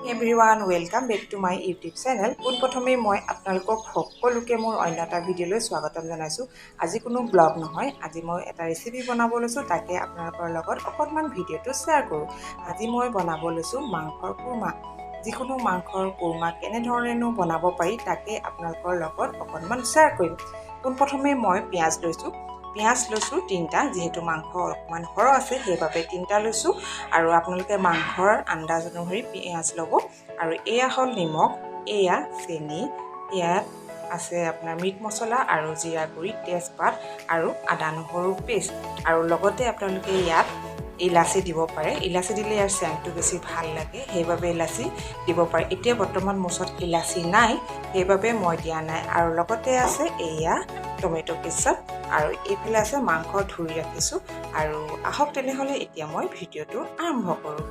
Everyone, welcome back to my YouTube channel. পোনপ্ৰথমে মই আপোনালোকক সকলোকে মোৰ অন্য এটা ভিডিঅ'লৈ স্বাগতম জনাইছো। আজি কোনো ব্লগ নহয়, আজি মই এটা ৰেচিপি বনাব লৈছো, তাকে আপোনালোকৰ লগত অকণমান ভিডিঅ'টো শ্বেয়াৰ কৰো। আজি মই বনাব লৈছো মাংসৰ কুৰমা। যিকোনো মাংসৰ কুৰমা কেনে ধৰণেনো বনাব পাৰি তাকে আপোনালোকৰ লগত অকণমান শ্বেয়াৰ কৰিম। পোনপ্ৰথমে মই পিয়াজ লৈছো। পিয়াজ লৈছো 3টা, যেহেতু মাংস অকমান সৰহ আছে সেইবাবে 3টা লৈছো আৰু আপোনালোকে মাংসৰ আন্দাজ অনুসৰি পিয়াজ ল'ব। আৰু এয়া হ'ল নিমখ, এয়া চেনি, ইয়াত আছে আপোনাৰ মিট মছলা আৰু জিৰা গুড়ি, তেজপাত আৰু আদা নহৰু পেষ্ট। আৰু লগতে আপোনালোকে ইয়াত ইলাচি দিব পাৰে। ইলাচি দিলে ইয়াৰ চেণ্টটো বেছি ভাল লাগে, সেইবাবে ইলাচি দিব পাৰে। এতিয়া বৰ্তমান মোৰ ওচৰত ইলাচি নাই, সেইবাবে মই দিয়া নাই। আৰু লগতে আছে এয়া টমেটো কেচাপ আৰু এইফালে আছে মাংস ধুই ৰাখিছোঁ। আৰু আহক তেনেহ'লে এতিয়া মই ভিডিঅ'টো আৰম্ভ কৰোঁ।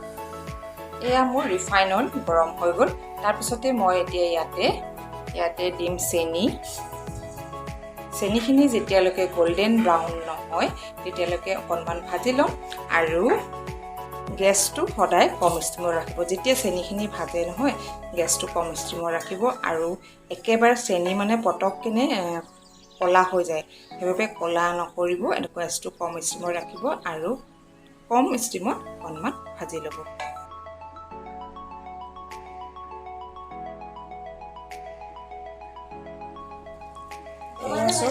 এয়া মোৰ ৰিফাইন অইল গৰম হৈ গ'ল। তাৰপিছতে মই এতিয়া ইয়াতে দিম চেনি। চেনিখিনি যেতিয়ালৈকে গল্ডেন ব্ৰাউন নহয় তেতিয়ালৈকে অকণমান ভাজি ল'ম। আৰু গেছটো সদায় কম ষ্টিমত ৰাখিব। যেতিয়া চেনিখিনি ভাজে নহয় গেছটো কম ষ্টিমত ৰাখিব। আৰু একেবাৰে চেনি মানে পটককেনে ক'লা হৈ যায়, সেইবাবে ক'লা নকৰিব। এনেকুৱা গেছটো কম ষ্টিমত ৰাখিব আৰু কম ষ্টিমত অকণমান ভাজি ল'ব।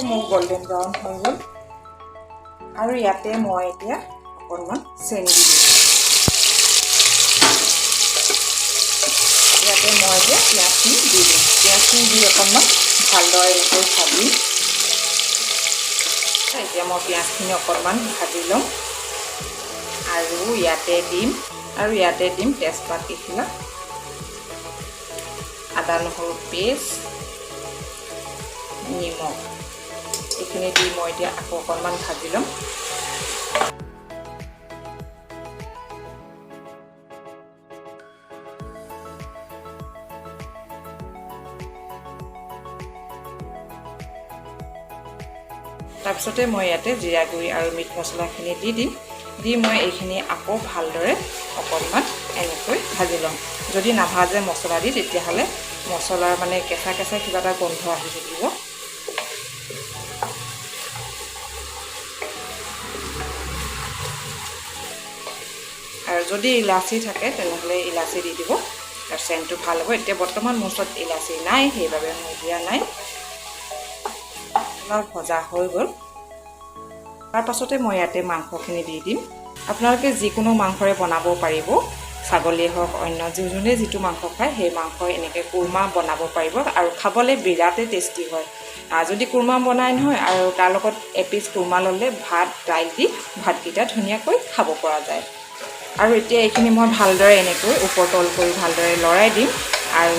মোৰ গল্ডেন ব্ৰাউন হৈ গ'ল আৰু ইয়াতে মই এতিয়া অকণমান চেনি দি দিম। ইয়াতে মই এতিয়া পিঁয়াজখিনি দি দিম। পিঁয়াজখিনি দি অকণমান ভালদৰে এনেকৈ ভাজিম। এতিয়া মই পিঁয়াজখিনি অকণমান ভাজি ল'ম আৰু ইয়াতে দিম তেজপাত কেইখিলা, আদা নহৰু পেষ্ট, নিমখ। এইখিনি দি মই এতিয়া আকৌ অকণমান ভাজি ল'ম। তাৰপিছতে মই ইয়াতে জিৰা গুড়ি আৰু মিট মছলাখিনি দি দিম। মই এইখিনি আকৌ ভালদৰে অকণমান এনেকৈ ভাজি ল'ম। যদি নাভাজে মছলা দি তেতিয়াহ'লে মছলাৰ মানে কেঁচা কেঁচা কিবা এটা গোন্ধ আহি থাকিব। আৰু যদি ইলাচি থাকে তেনেহ'লে ইলাচি দি দিব, তাৰ চেণ্টটো ভাল হ'ব। এতিয়া বৰ্তমান মোৰ ওচৰত ইলাচি নাই, সেইবাবে মই দিয়া নাই। অলপ ভজা হৈ গ'ল। তাৰপাছতে মই ইয়াতে মাংসখিনি দি দিম। আপোনালোকে যিকোনো মাংসৰে বনাব পাৰিব, ছাগলীয়ে হওক অন্য যোনে যিটো মাংস খায় সেই মাংস এনেকৈ কুৰমা বনাব পাৰিব আৰু খাবলৈ বিৰাটেই টেষ্টি হয়। যদি কুৰমা বনাই নহয় আৰু তাৰ লগত এপিচ কুৰমা ল'লে ভাত দাইল দি ভাতকেইটা ধুনীয়াকৈ খাব পৰা যায়। আৰু এতিয়া এইখিনি মই ভালদৰে এনেকৈ ওপৰ তল কৰি ভালদৰে লৰাই দিম। আৰু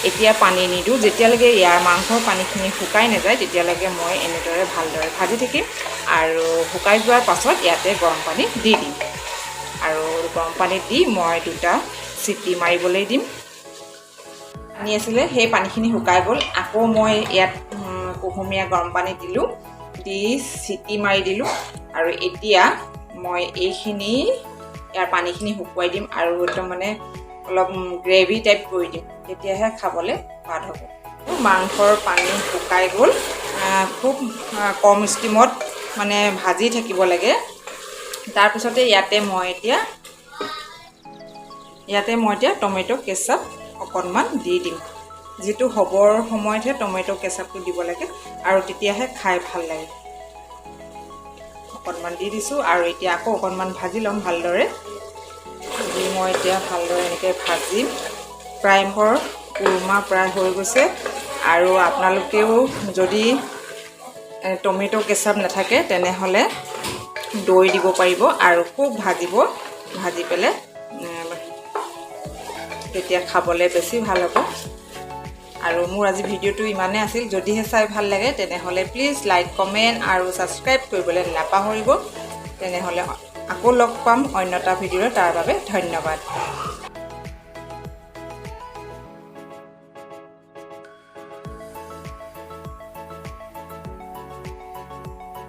এতিয়া পানী নিদিওঁ। যেতিয়ালৈকে ইয়াৰ মাংসৰ পানীখিনি শুকাই নাযায় তেতিয়ালৈকে মই এনেদৰে ভালদৰে ভাজি থাকিম। আৰু শুকাই যোৱাৰ পাছত ইয়াতে গৰম পানী দি দিম। আৰু গৰম পানীত দি মই 2টা চিটি মাৰিবলৈ দিম। পানী আছিলে সেই পানীখিনি শুকাই গ'ল। আকৌ মই ইয়াত কুহুমীয়া গৰম পানী দিলোঁ, দি চিটি মাৰি দিলোঁ। আৰু এতিয়া মই ইয়াৰ পানীখিনি শুকুৱাই দিম আৰু একদম মানে অলপ গ্ৰেভি টাইপ কৰি দিম, তেতিয়াহে খাবলৈ সোৱাদ হ'ব। মাংসৰ পানী শুকাই গ'ল। খুব কম ষ্টিমত মানে ভাজি থাকিব লাগে। তাৰপিছতে ইয়াতে মই এতিয়া টমেটো কেচাপ অকণমান দি দিম। যিটো হ'বৰ সময়তহে টমেটো কেচাপটো দিব লাগে আৰু তেতিয়াহে খাই ভাল লাগে। অকণমান দি দিছোঁ আৰু এতিয়া আকৌ অকণমান ভাজি ল'ম ভালদৰে। মই এতিয়া ভালদৰে এনেকৈ ভাজিম। প্ৰায় মোৰ কুৰমা প্ৰায় হৈ গৈছে। আৰু আপোনালোকেও যদি টমেটো কেচাপ নাথাকে তেনেহ'লে দৈ দিব পাৰিব আৰু খুব ভাজিব। ভাজি পেলাই তেতিয়া খাবলৈ বেছি ভাল হ'ব। আৰু মোৰ আজি ভিডিঅ'টো ইমানেই আছিল। যদিহে চাই ভাল লাগে তেনেহ'লে প্লিজ লাইক, কমেণ্ট আৰু ছাবস্ক্ৰাইব কৰিবলৈ নাপাহৰিব। তেনেহ'লে আকৌ লগ পাম অন্য এটা ভিডিঅ'ত। তাৰ বাবে ধন্যবাদ।